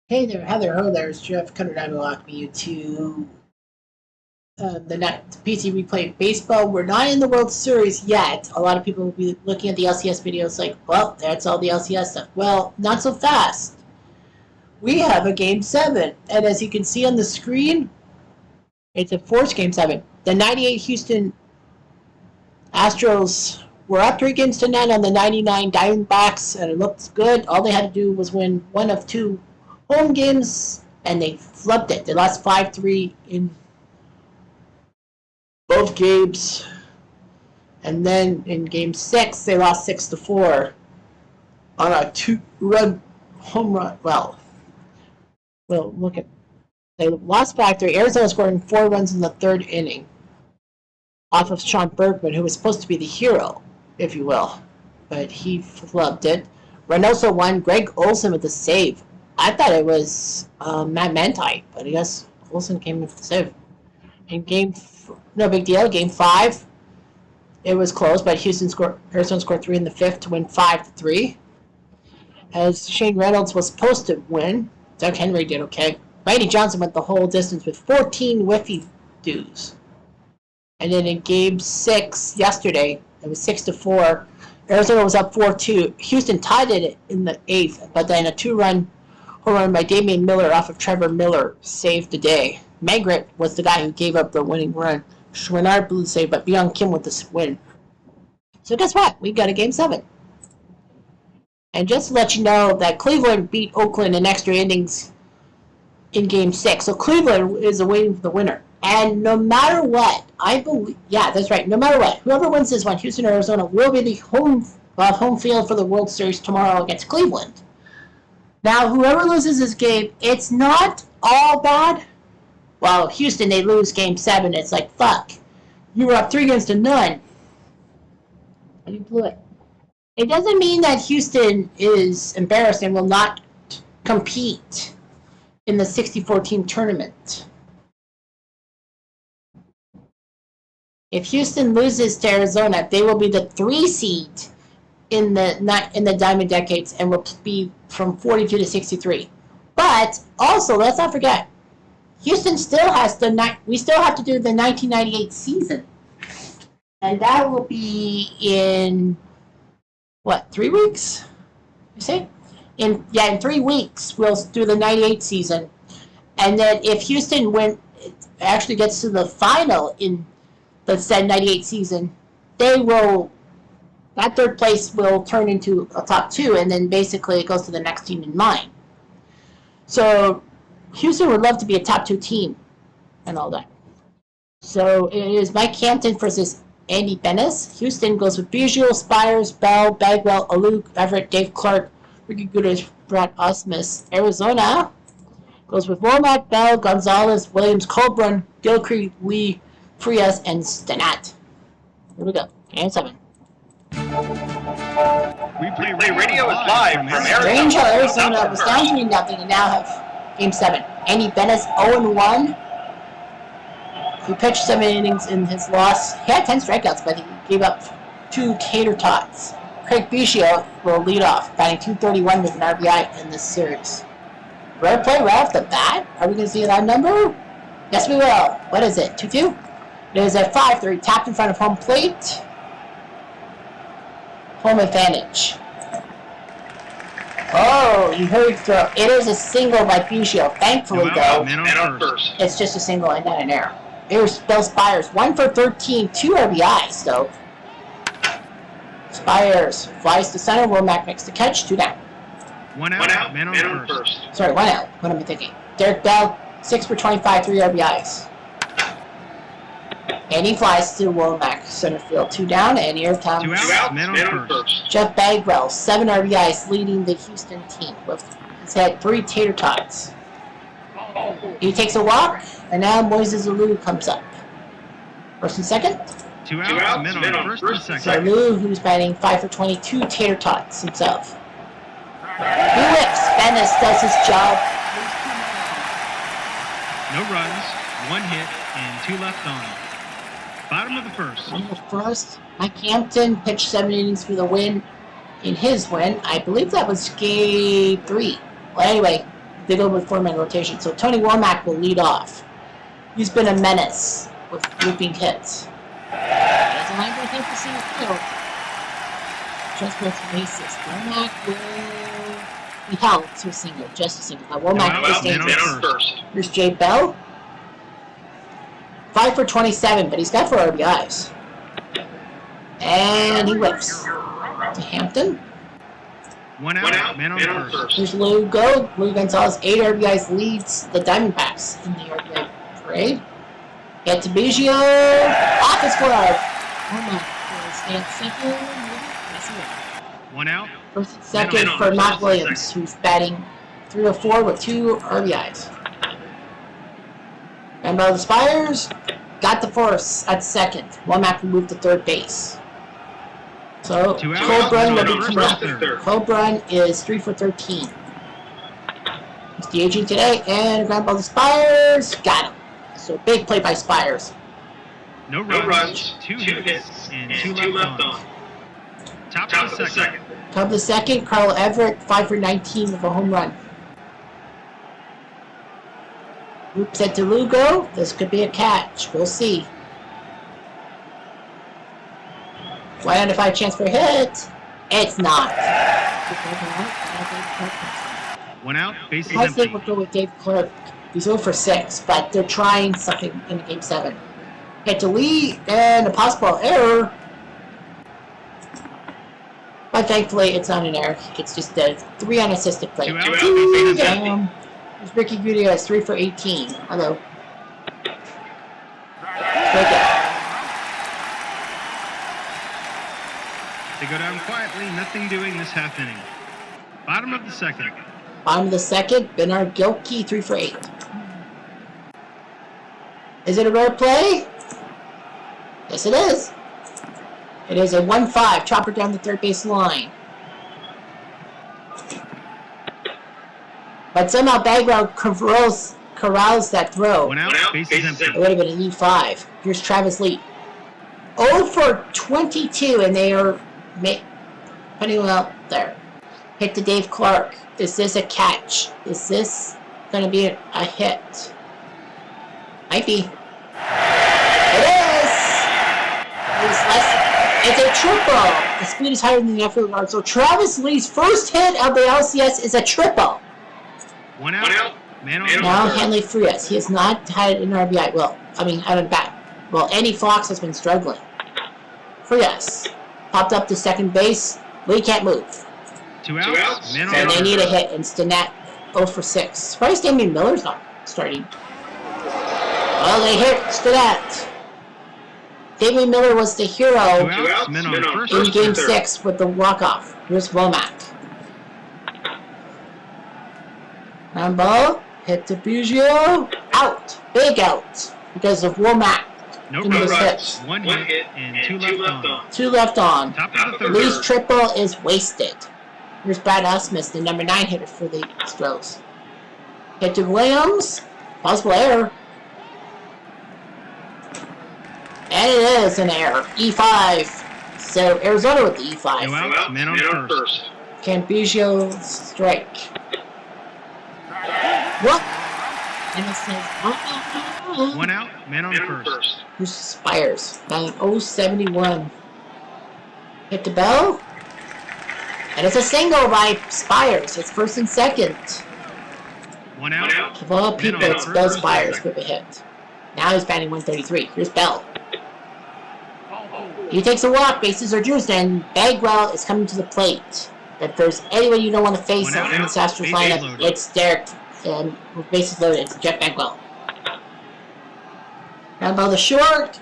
Hey there, Heather. Hello there. It's Jeff Cutter. I'm welcoming you to the PC Replay Baseball. We're not in the World Series yet. A lot of people will be looking at the LCS videos like, well, that's all the LCS stuff. Well, not so fast. We have a Game 7. And as you can see on the screen, it's a forced Game 7. The 98 Houston Astros were up 3-9 on the 99 Diamondbacks, and it looked good. All they had to do was win one of two home games, and they flipped it. They lost 5-3 in both games, and then in Game 6, they lost 6-4 on a 2-run home run. Well, look at they lost 5-3. Arizona scoring 4 runs in the third inning off of Sean Bergman, who was supposed to be the hero, if you will, but he flubbed it. Reynoso won. Greg Olson with the save. I thought it was Matt Manti, but I guess Olson came with the save. In no big deal. Game 5, it was close, but Arizona scored 3 in the 5th to win 5-3. As Shane Reynolds was supposed to win, Doug Henry did okay. Randy Johnson went the whole distance with 14 whiffy dues. And then in Game 6 yesterday, it was 6-4. Arizona was up 4-2. Houston tied it in the 8th, but then a 2-run home run by Damian Miller off of Trevor Miller saved the day. Magritte was the guy who gave up the winning run. Schwinard blew the save, but Byung Kim with the win. So guess what? We got a Game 7. And just to let you know that Cleveland beat Oakland in extra innings in Game 6. So Cleveland is awaiting for the winner. And no matter what, I believe, yeah, that's right, no matter what, whoever wins this one, Houston or Arizona, will be the home field for the World Series tomorrow against Cleveland. Now, whoever loses this game, it's not all bad. Well, Houston, they lose Game 7. It's like, fuck. You were up 3-0. And you blew it. It doesn't mean that Houston is embarrassed and will not compete in the 64-team tournament. If Houston loses to Arizona, they will be the 3 seed in the Diamond Decades and will be from 42 to 63. But also, let's not forget, Houston still has we still have to do the 1998 season, and that will be in 3 weeks? You say? In 3 weeks we'll do the 98 season, and then if Houston actually gets to the final in the said 98 season, that third place will turn into a top 2, and then basically it goes to the next team in line. So Houston would love to be a top 2 team and all that. So it is Mike Hampton versus Andy Benes. Houston goes with Biggio, Spires, Bell, Bagwell, Alou, Everett, Dave Clark, Ricky Gudis, Brad Osmus. Arizona goes with Womack, Bell, Gonzalez, Williams, Colburn, Gilcrease, Lee, Frias, and Stanat. Here we go. Game 7. Replay Radio is live from Arizona. Rangel, Arizona was down 3-0 and now have Game 7. Andy Benes 0-1. He pitched 7 innings in his loss. He had 10 strikeouts, but he gave up 2 tater tots. Craig Biggio will lead off, batting .231 with an RBI in this series. Red play right off the bat? Are we going to see that number? Yes, we will. What is it? 2-2? It is at 5-3, tapped in front of home plate. Home advantage. Oh, you heard throw. It is a single by Biggio. Thankfully, though, it's just a single and not an error. Here's Bill Spires, 1 for 13, 2 RBIs, though. Spires flies to center. Womack makes the catch. 2 down. One out. Man on first. Sorry, 1 out. What am I thinking? Derek Bell, 6 for 25, 3 RBIs. And he flies to Womack, center field. 2 down, and here comes 2 out. Man on first. Jeff Bagwell, 7 RBIs, leading the Houston team. He's had 3 tater tots. He takes a walk, and now Moises Alou comes up. First and second. 2 out. Men on first and So second. Alou, who's batting 5 for 22 tater tots himself. He whips. Benes does his job. No runs, 1 hit, and 2 left on. Bottom of the first. On the first, Mike Hampton pitched 7 innings for the win in his win. I believe that was Game 3. Well, anyway, they go with 4-man rotation. So Tony Womack will lead off. He's been a menace with looping hits. He has a line for him to see field. Just for bases. Womack will be held to a single, just a single. Now Womack is dangerous. Here's Jay Bell. 5 for 27, but he's got 4 RBIs. And he whips to Hampton. 1 out, man on first. Here's Lou Go. Lou Gonzalez, 8 RBIs, leads the Diamondbacks in the RBI parade. Get to Biggio. Off his glove. Stand second. 1 out. First and second for Matt Williams, who's batting 304 with 2 RBIs. And the Spires got the force at second. Womack will move to third base. So Colbrun will be coming up. Colbrun is 3 for 13. He's the agent today, and ground ball to Spires. Got him. So big play by Spires. No runs, 2 hits, and 2 left on. Top of the second. Top of the second, Carl Everett, 5 for 19 with a home run. Oops, at DeLugo. This could be a catch. We'll see. 1 out of 5 chance for a hit. It's not. 1 out, base is I empty. think we'll go with Dave Clark. He's 0 for 6, but they're trying something in Game 7. Hit to Lee, and a possible error. But thankfully, it's not an error. It's just a 3 unassisted play. 2 out, base is empty. There's Ricky Gutierrez, 3 for 18. Hello. Break it. They go down quietly, nothing doing this half inning. Bottom of the second. Bottom of the second, Bernard Gilkey, 3 for 8. Is it a rare play? Yes, it is. It is a 1-5, chopper down the third base line. But somehow Bagwell corrals that throw. 1 out, base is empty. It would have been an E5. Here's Travis Lee. 0 for 22, and they are putting him out there. Hit to Dave Clark. Is this a catch? Is this going to be a hit? Might be. It is! It's a triple. The speed is higher than the outfield guard. So Travis Lee's first hit of the LCS is a triple. 1 out, man on Now Hanley Frias. He has not had an RBI. Well, I mean, out of bat. Well, Andy Fox has been struggling. Frias popped up to second base. Lee can't move. 2 outs, man on So they first. need a hit, and Stinnett 0 for 6. Surprised Damian Miller's not starting. Well, they hit Stinnett. Damian Miller was the hero 2 outs, men on first. in Game 6 with the walk-off. Here's Womack. Ground ball, hit to Biggio, out, big out, because of Womack. No runs, runs, 1 hit, and 2 left on. 2 left on. Top of the third. Lee's triple is wasted. Here's Brad Osmus, the number 9 hitter for the Astros. Hit to Williams, possible error. And it is an error. E5. So Arizona with the E5. No outs, man on first. Can Biggio strike? What? And it says 1 out, man on first. Who's Spires? 9-0-71. Hit the bell. And it's a single by Spires. It's first and second. 1 out. Of all people, it's Bell Spires with a hit. Now he's batting 133. Here's Bell. He takes a walk, bases are juiced, and Bagwell is coming to the plate. If there's anyone you don't want to face in the Astros lineup, it's Derek. And with bases loaded, it's Jeff Bagwell. Now about the short,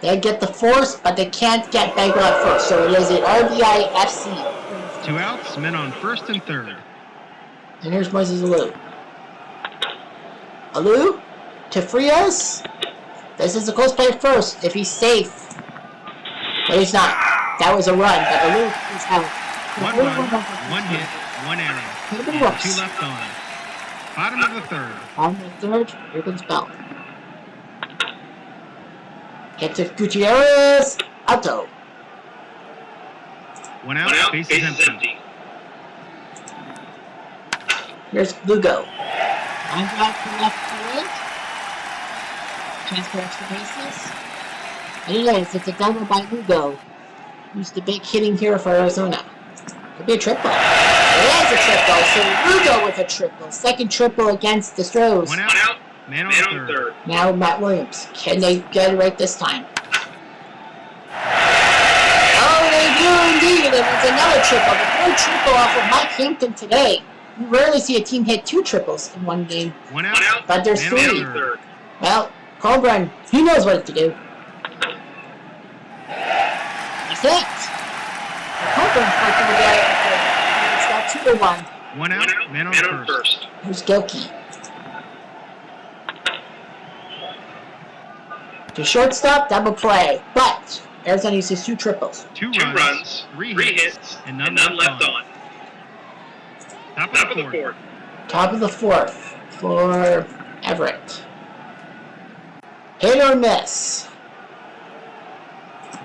they get the force, but they can't get Bagwell at first. So it is an RBI FC. 2 outs, men on first and third. And here's Moises Alou. Alou to Frias. This is a close play at first. If he's safe. But he's not. That was a run, but Alou is out. 1 run, 1 hit, 1 error, and 2 left on. Bottom of the third. On the third, here comes Bell. Get to Gutierrez. Alto. 1 out, base is empty. Here's Lugo. Line drive to left field. Chance for extra bases. Anyways, it's a double by Lugo, who's the big hitting hero for Arizona. Could be a triple. It is a triple, so Lugo with a triple. Second triple against the Stros. One out. Man on third. Now Matt Williams. Can they get it right this time? Oh, they do indeed. And it's another triple. The third triple off of Mike Hampton today. You rarely see a team hit 2 triples in one game. One out. But there's Man 3. on third. Well, Colburn, he knows what to do. That's it. Colburn's working together. It's got 2-1. One out. Man on first. Here's Gilkey. To shortstop, double play. But Arizona uses 2 triples. Two runs, 3 hits, and none left on. Top of the fourth. Top of the 4th for Everett. Hit or miss.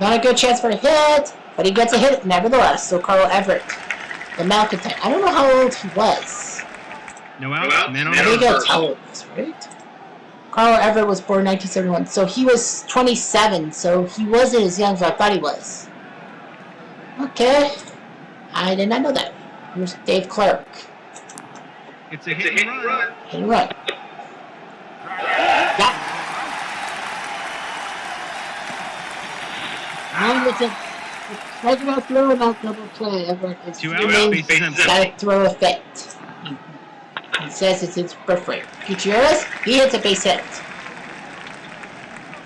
Not a good chance for a hit, but he gets a hit nevertheless. So Carl Everett, the malcontent. I don't know how old he was. No out. Man on I think first. that's how old he was, right? Carl Everett was born 1971, so he was 27, so he wasn't as young as I thought he was. Okay. I did not know that. Here's Dave Clark. It's a hit and run. Hit and run. Yeah. And it's a regular throw about double play. Everett is 2 out. Bases empty. gotta throw a fit. He says it's his birthright. Gutierrez, he hits a base hit.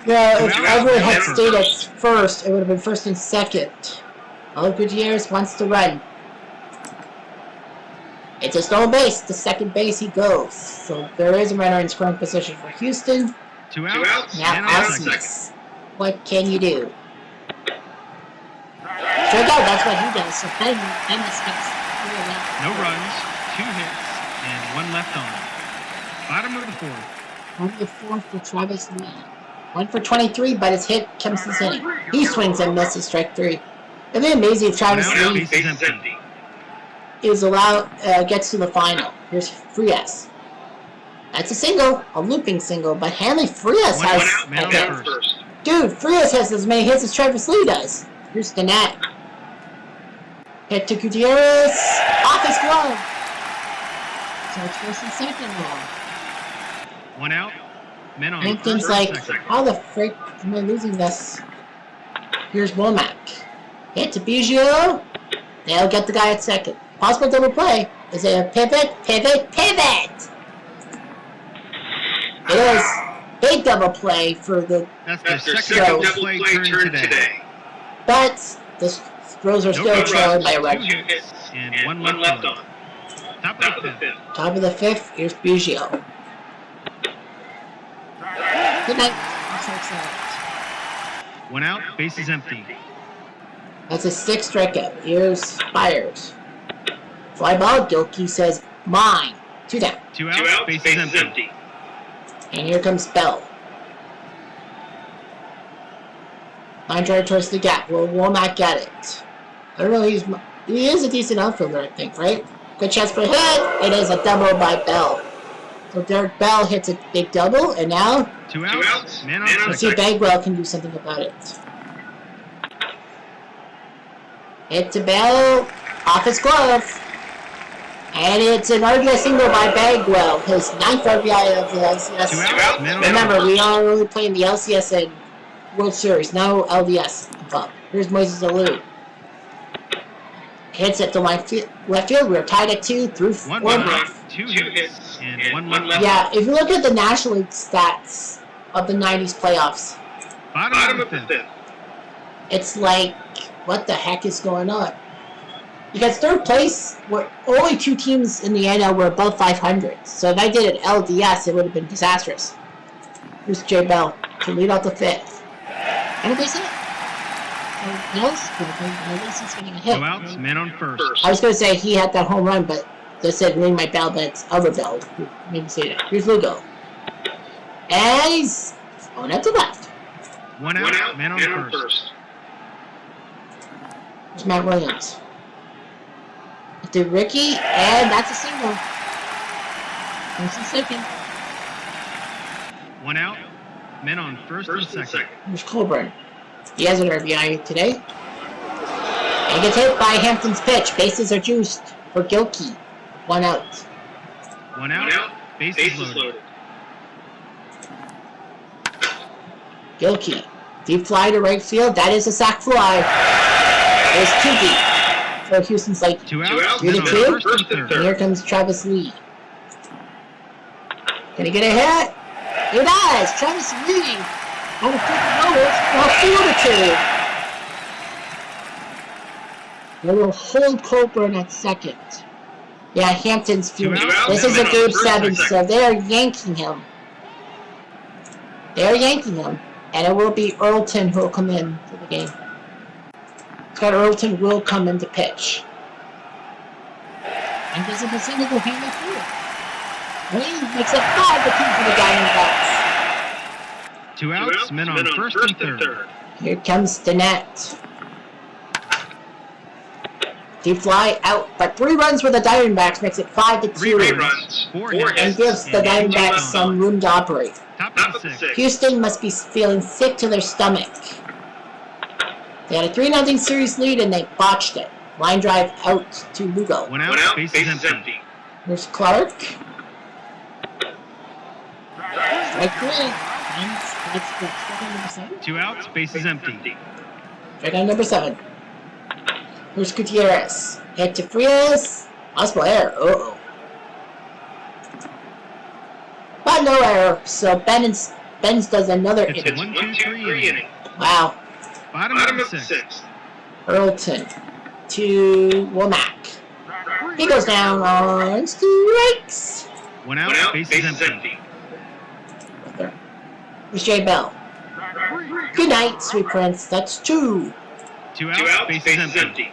Now, if Everett had stayed at first, it would have been first and second. Oh, Gutierrez wants to run. It's a stolen base. To second base he goes. So there is a runner in scoring position for Houston. 2 outs. Now, Osmus, what can you do? Sure go, that's what he does. So then this gets No runs, 2 hits, and 1 left on. Bottom of the 4th. One for 4 for Travis Lee. 1 for 23, but his hit comes this inning. He swings and misses strike 3. It'd be amazing if Travis Lee Bases empty. is gets to the final. Here's Frias. That's a single, a looping single, but Hanley Frias One has out. Man on first. Dude, Frias has as many hits as Travis Lee does. Here's the net. Hit to Gutierrez. Off his glove. So it's first and second now. 1 out. Men on Hampton's first, like, second. how the frick am I losing this? Here's Womack. Hit to Biggio. They'll get the guy at second. Possible double play. Is it a pivot? Pivot? Pivot! It is big double play for the... That's their second double play turn today. But the Stros are still trailing by a run. 2 hits, and 1 left on. Top of the 5th. Top of the 5th, here's Biggio. Good night. That's 1 out, bases empty. That's a 6th strikeout. Here's Byers. Fly ball, Gilkey says, mine. 2 down. 2 outs, bases empty. And here comes Bell. Line drive towards the gap. Will Womack get it? I don't know. He is a decent outfielder, I think, right? Good chance for a hit. It is a double by Bell. So Derek Bell hits a big double, and now 2 outs, man on let's see if second. Bagwell can do something about it. Hit to Bell, off his glove. And it's an RBI single by Bagwell, his 9th RBI of the LCS. 2 outs, man on Remember, we are only playing the LCS and World Series, no LDS above. Here's Moises Alou. Hits it to left field. We're tied at 2 through 4 1 minutes. 2 hits, and 1 left. Yeah, if you look at the National League stats of the 90s playoffs, Bottom of the 5th. it's like, what the heck is going on? Because third place, only 2 teams in the NL were above 500. So if I did it LDS, it would have been disastrous. Here's Jay Bell to lead out the 5th. And they said, he's getting a hit. 2 outs, man on first. I was going to say he had that home run, but they said ring my bell, but it's other bell who made me say that. Here's Lugo. And he's going out to left. 1 out, man on first. Here's Matt Williams. To Ricky, and that's a single. Here's the second. 1 out. Men on first and second. Here's Colburn. He has an RBI today. And gets hit by Hampton's pitch. Bases are juiced for Gilkey. 1 out. 1 out. Bases loaded. Gilkey. Deep fly to right field. That is a sac fly. It's 2 deep for Houston's Lightning. 2 outs. 3 to 2. First and And third. here comes Travis Lee. Can he get a hit? He does! Travis Lee on a quick notice. 4 to 2. They will hold Colburn at second. Yeah, Hampton's fuming. 2 outs. This is a Men on Game first 7, and so second. they're yanking him. They're yanking him. And it will be Earlton who will come in to the game. Scott Earlton will come in to pitch. And this is a single game of four. Wayne makes it 5 to 2 for the Diamondbacks. 2 outs. Men on first and third. Here comes the net. Deep fly out, but 3 runs for the Diamondbacks makes it 5 to 2. 3 runs. 4 hits. And gives the and 2 Diamondbacks runs. some room to operate. Top of the 6th. Houston must be feeling sick to their stomach. They had a 3-0 series lead and they botched it. Line drive out to Lugo. 1 out. Bases empty. Here's Clark. Strike 3. And that's strike number 7. 2 outs. Bases empty. Strike on number 7. Here's Gutierrez. Hit to Frias. Possible error. Uh-oh. But no error, so Benz does another It's inning. a 1-2-3 inning. Wow. Bottom of the 6th. Earlton to Womack. He goes down on strikes. 1 out. Bases empty. Here's Jay Bell. Good night, sweet prince. That's 2. 2 outs. Bases empty.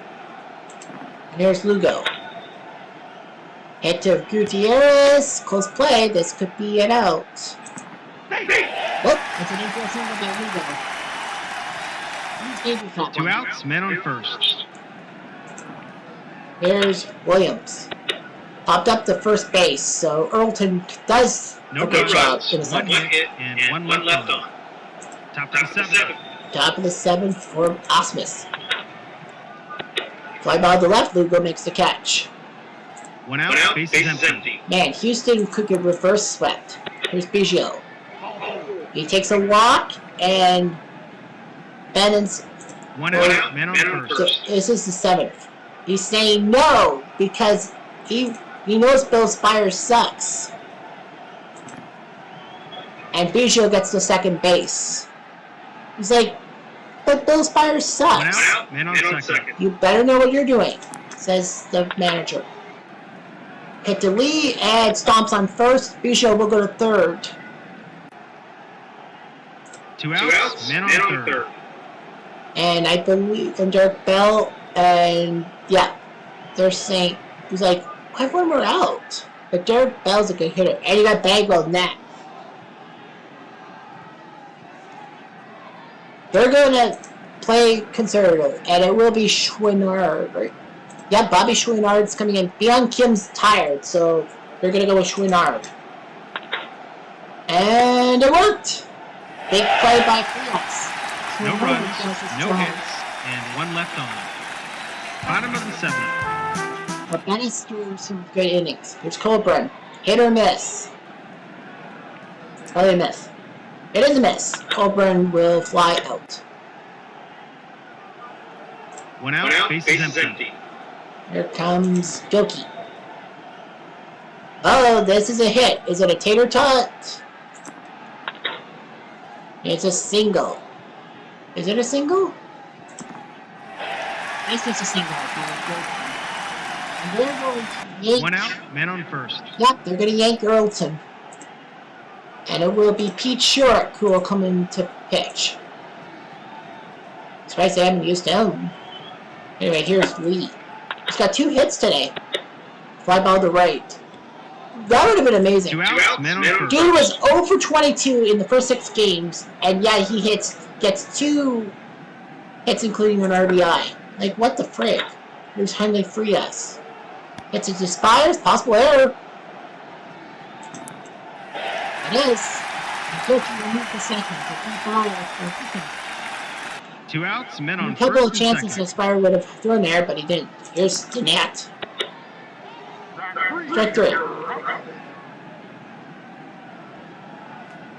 And here's Lugo. Hit to Gutierrez. Close play. This could be an out. Whoop. It's an infield single by Lugo. He's dangerous that 2 one. outs. Men on first. Here's Williams. Popped up to first base, so Earlton does a good job in the 1 second. hit and 1 left on. Top of the 7th. Top of the 7th for Osmus. Fly ball to left, Lugo makes the catch. 1 out. Bases empty. Man, Houston could get reverse swept. Here's Biggio. He takes a walk, and Bennon's. 1 out. Men on first. This is the 7th. He's saying no because he knows Bill Spires sucks. And Biggio gets to second base. He's like, but Bill Spires 1 sucks. out. Men on second. You better know what you're doing, says the manager. Hit to Lee and stomps on first. Biggio will go to third. 2 outs. Men on third. And I believe, and Derek Bell, and yeah, they're saying, he's like, why one more out? But Derek Bell's a good hitter. And you got Bagwell next. They're going to play conservative, and it will be Chouinard. Right? Yeah, Bobby Chouinard's coming in. Byung Kim's tired, so they're going to go with Chouinard. And it worked! Big play by Frias. No runs, no hits, and 1 left on. Bottom of the 7th. But Bennett's threw some good innings. Here's Colburn. Hit or miss? It's probably a miss. It is a miss. Colburn will fly out. 1 out. Bases empty. Here comes Gilkey. Oh, this is a hit. Is it a tater tot? It's a single. Is it a single? It's just a single. And they're going to yank. 1 out. Men on first. Yep, they're going to yank Earlton. And it will be Pete Shorrock who will come in to pitch. Surprised they haven't used him. Anyway, here's Lee. He's got 2 hits today. Fly ball to right. That would have been amazing. 2 outs. Men on first. Dude was 0 for 22 in the first 6 games, and yeah, he gets 2 hits, including an RBI. Like, what the frick? Here's Henry Frias. Hits it to Spires, possible error. It is. Gilkey will move the second. Two outs, men on A couple first of chances and second. Aspire would have thrown there, but he didn't. Here's the net. Strike 3.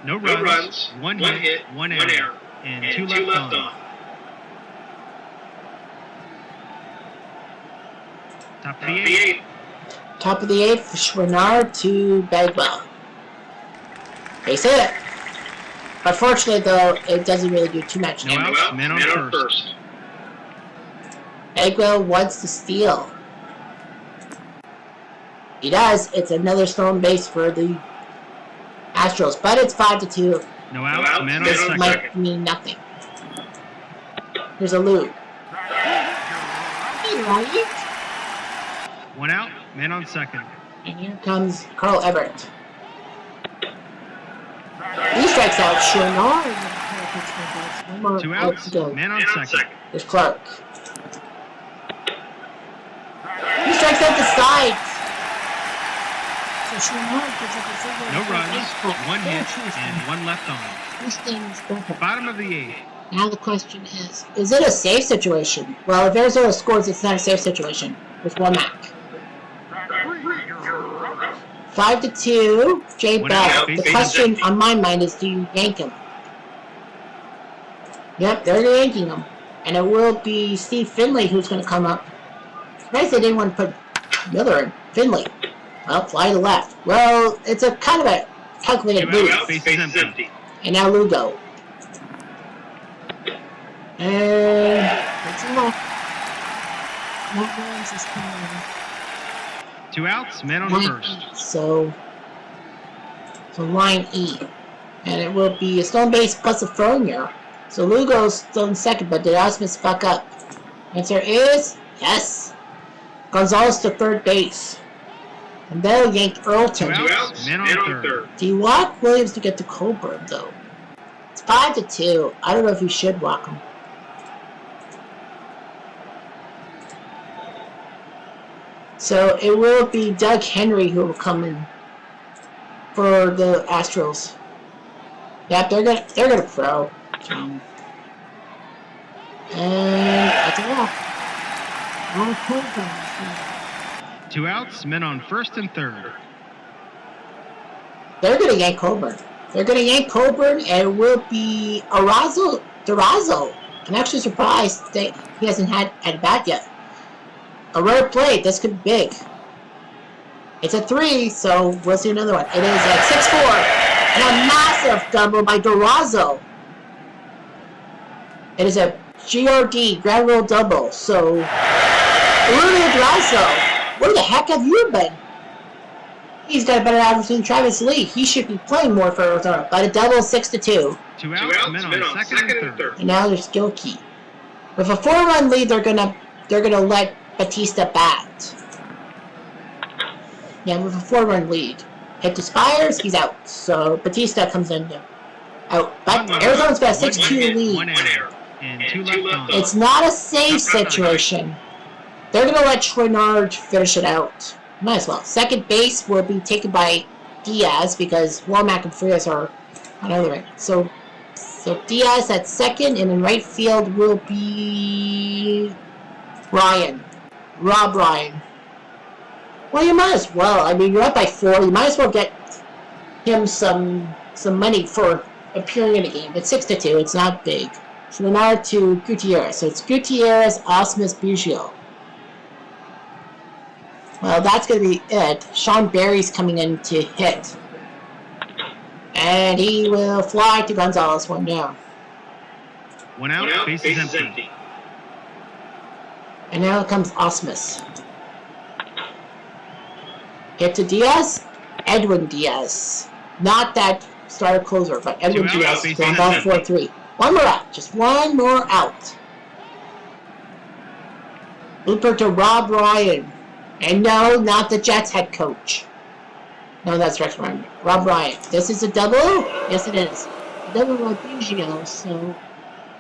No runs, one hit, one error, and two left on. Top of the eighth. Top of the 8th, Schwernard to Bagwell. Base hit. Unfortunately, though, it doesn't really do too much No damage. outs, men on first. Bagwell wants to steal. He does. It's another stolen base for the Astros, but it's 5-2. No outs, men on This second. might mean nothing. Here's a loop. One out, men on second. And here comes Carl Everett. He strikes out Schwernard. One more Two out outs, to go. men on second. There's Clark. He strikes out the side. No runs, one hit, and one left on. This thing is broken. Bottom of the eighth. Now the question is it a safe situation? Well, if Arizona scores, it's not a safe situation with Womack. 5-2, Jay One Bell. out, The bases question empty. on my mind is, do you yank him? Yep, they're yanking him. And it will be Steve Finley who's going to come up. Surprised they didn't want to put Miller in. Finley. Well, fly to left. Well, it's a kind of a calculated Two move. outs, bases empty. And now Lugo. And that's enough. Williams is coming. Two outs, men on Line first. E. So line E. And it will be a stone base plus a throw here. So Lugo's still in second, but did Osmus fuck up? Answer is yes. Gonzalez to third base. And they'll yank Earlton. Two outs, men on third. Do you walk Williams to get to Coburn, though? It's 5-2. I don't know if you should walk him. So it will be Doug Henry who will come in for the Astros. Yep, they're gonna throw. And that's all. Two outs, men on first and third. They're gonna yank Coburn. And it will be Durazo. I'm actually surprised that he hasn't had at bat yet. A rare play. This could be big. It's a 3, so we'll see another one. It is at 6-4. And a massive double by Durazo. It is a GRD, ground roll double. So, Julio Durazo, where the heck have you been? He's got a better average than Travis Lee. He should be playing more for Arizona. But a double, 6-2. Two outs, men on second and third. And now there's Gilkey. With a 4-run lead, they're gonna let Batista bat. Yeah, with a 4-run lead. Hit to Spires, he's out. So Batista comes in out. But Arizona's got a 6-2 lead. One error, and two left on. It's not a safe situation. They're gonna let Schwernard finish it out. Might as well. Second base will be taken by Diaz because Womack and Frias are on the other end. So Diaz at second, and in right field will be Rob Ryan. Well, you might as well. I mean, you're up by 4. You might as well get him some money for appearing in a game. It's 6-2. It's not big. So Leonard to Gutierrez. So it's Gutierrez, Osmus, Biggio. Well, that's going to be it. Sean Barry's coming in to hit. And he will fly to Gonzalez, 1 down. One out, bases empty. And now comes Osmus. Hit to Diaz. Edwin Diaz. Not that starter closer, but Edwin Two Diaz. outs, bases Ground ball empty. 4-3. One more out. Just one more out. Looper to Rob Ryan. And no, not the Jets head coach. No, that's Rex Ryan. Rob Ryan. This is a double? Yes, it is. A double by Biggio, so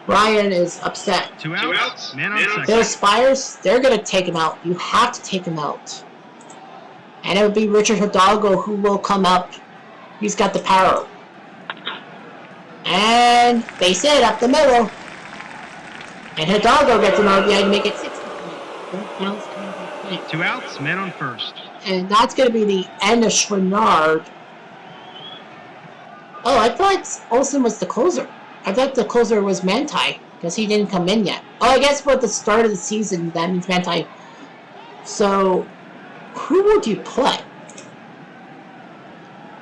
Ryan is upset. Two outs, man on second. There's Spires. They're going to take him out. You have to take him out. And it would be Richard Hidalgo who will come up He's got the power. And base hit up the middle. And Hidalgo gets an RBI to make it 6-3. 2 outs, men on first. And that's going to be the end of Schwannard. Oh, I thought Olsen was the closer. I thought the closer was Manti because he didn't come in yet. Oh, I guess for the start of the season, that means Manti. So, who would you play?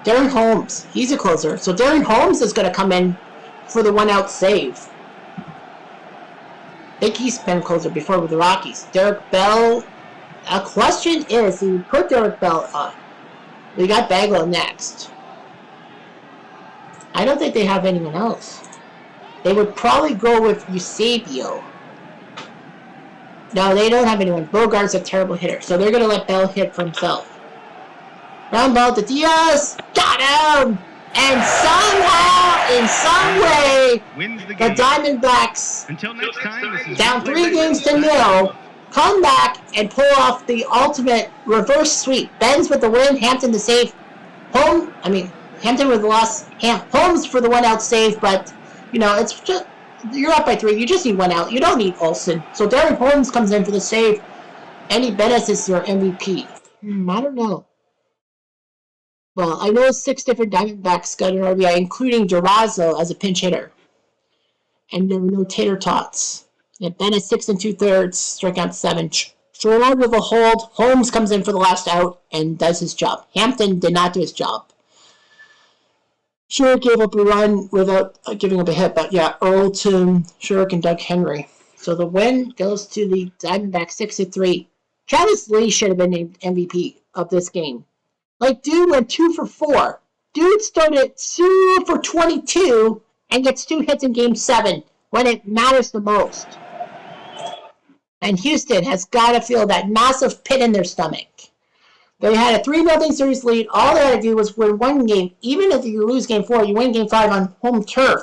Darren Holmes. He's a closer. So Darren Holmes is going to come in for the one-out save. I think he's been closer before with the Rockies. Derek Bell. A question is, do you put Derek Bell on? We got Bagwell next. I don't think they have anyone else. They would probably go with Eusebio. No, they don't have anyone. Bogart's a terrible hitter, so they're going to let Bell hit for himself. Round ball to Diaz. Got him! And somehow, in some way, the Diamondbacks, until next time, this is down 3-0, come back and pull off the ultimate reverse sweep. Benz with the win, Hampton the save. Hampton with the loss. Holmes for the one-out save, but, it's just, you're up by 3. You just need 1 out. You don't need Olsen. So Darren Holmes comes in for the save. Andy Bennett is your MVP. I don't know. Well, I know 6 different Diamondbacks got an RBI, including Durazo as a pinch hitter. And there were no tater tots. And Bennett 6 2/3, strike out 7. Schwannard with a hold. Holmes comes in for the last out and does his job. Hampton did not do his job. Sherrick gave up a run without giving up a hit, but yeah, Earlton, Sherrick, and Doug Henry. So the win goes to the Diamondbacks 6-3. Travis Lee should have been named MVP of this game. Dude went 2 for 4. Dude started 2 for 22 and gets 2 hits in Game 7 when it matters the most. And Houston has got to feel that massive pit in their stomach. They had a 3-0 series lead. All they had to do was win 1 game. Even if you lose Game 4, you win Game 5 on home turf.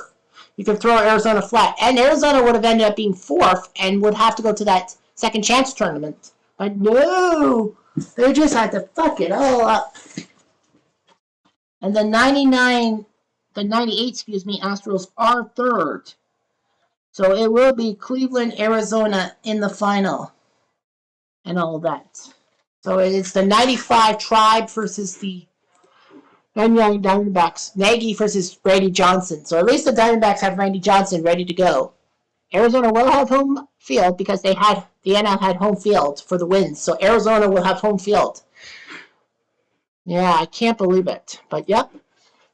You could throw Arizona flat. And Arizona would have ended up being 4th and would have to go to that second chance tournament. But no! They just had to fuck it all up. And the 98, Astros are 3rd. So it will be Cleveland, Arizona in the final. And all that. So it's the 95 Tribe versus the 99 Diamondbacks. Nagy versus Randy Johnson. So at least the Diamondbacks have Randy Johnson ready to go. Arizona will have home field because the NL had home field for the wins. So Arizona will have home field. Yeah, I can't believe it. But yep,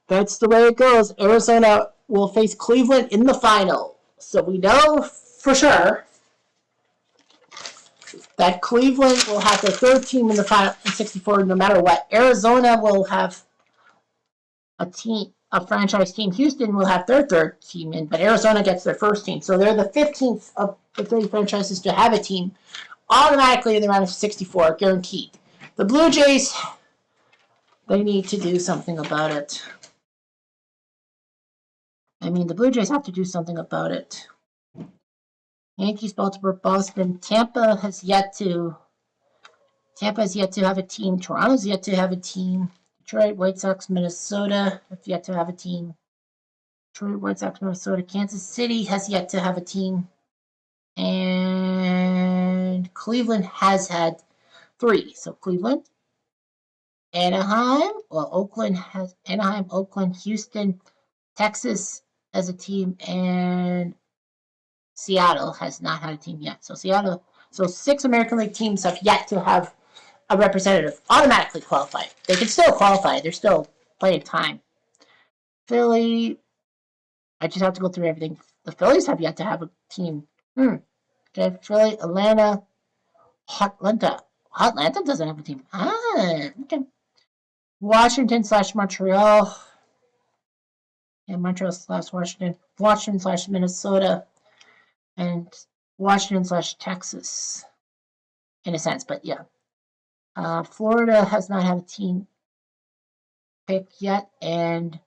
that's the way it goes. Arizona will face Cleveland in the final. So we know for sure that Cleveland will have their 3rd team in the final in 64 no matter what. Arizona will have a franchise team. Houston will have their 3rd team in, but Arizona gets their 1st team. So they're the 15th of the 30 franchises to have a team automatically in the round of 64, guaranteed. The Blue Jays, they need to do something about it. The Blue Jays have to do something about it. Yankees, Baltimore, Boston, Tampa has yet to have a team. Toronto's yet to have a team. Detroit, White Sox, Minnesota have yet to have a team. Detroit, White Sox, Minnesota, Kansas City has yet to have a team. And Cleveland has had 3. So Cleveland, Anaheim, Oakland has Anaheim, Oakland, Houston, Texas as a team, and Seattle has not had a team yet. So 6 American League teams have yet to have a representative automatically qualify. They can still qualify. There's still plenty of time. Philly, I just have to go through everything. The Phillies have yet to have a team. Okay, Philly, Atlanta, Atlanta. Atlanta doesn't have a team. Okay. Washington/Montreal. And Montreal/Washington. Washington/Minnesota. And Washington/Texas. In a sense, but yeah. Florida has not had a team picked yet, and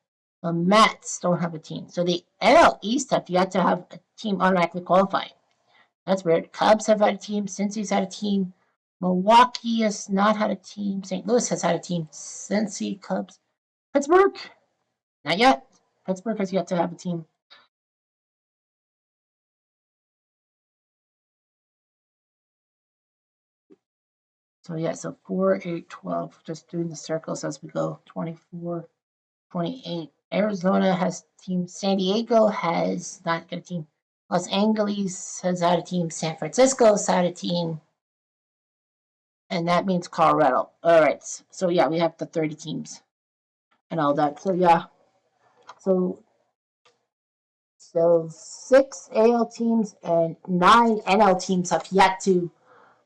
the Mets don't have a team. So the NL East have yet to have a team automatically qualify. That's weird. Cubs have had a team. Cincy's had a team. Milwaukee has not had a team. St. Louis has had a team. Cincy, Cubs. Pittsburgh Not yet. Pittsburgh has yet to have a team. So yeah, so 4, 8, 12, just doing the circles as we go. 24, 28. Arizona has team. San Diego has not got a team. Los Angeles has had a team. San Francisco has had a team. And that means Colorado. All right. So yeah, we have the 30 teams and all that. So yeah. So 6 AL teams and 9 NL teams have yet to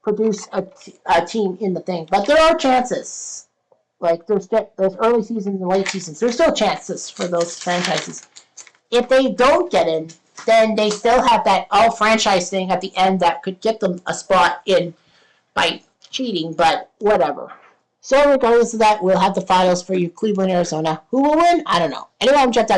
produce a team in the thing. But there are chances. Like there's early seasons and late seasons. There's still chances for those franchises. If they don't get in, then they still have that all franchise thing at the end that could get them a spot in by cheating, but whatever. So regardless of that, we'll have the finals for you, Cleveland, Arizona. Who will win? I don't know. Anyway, I'm Jet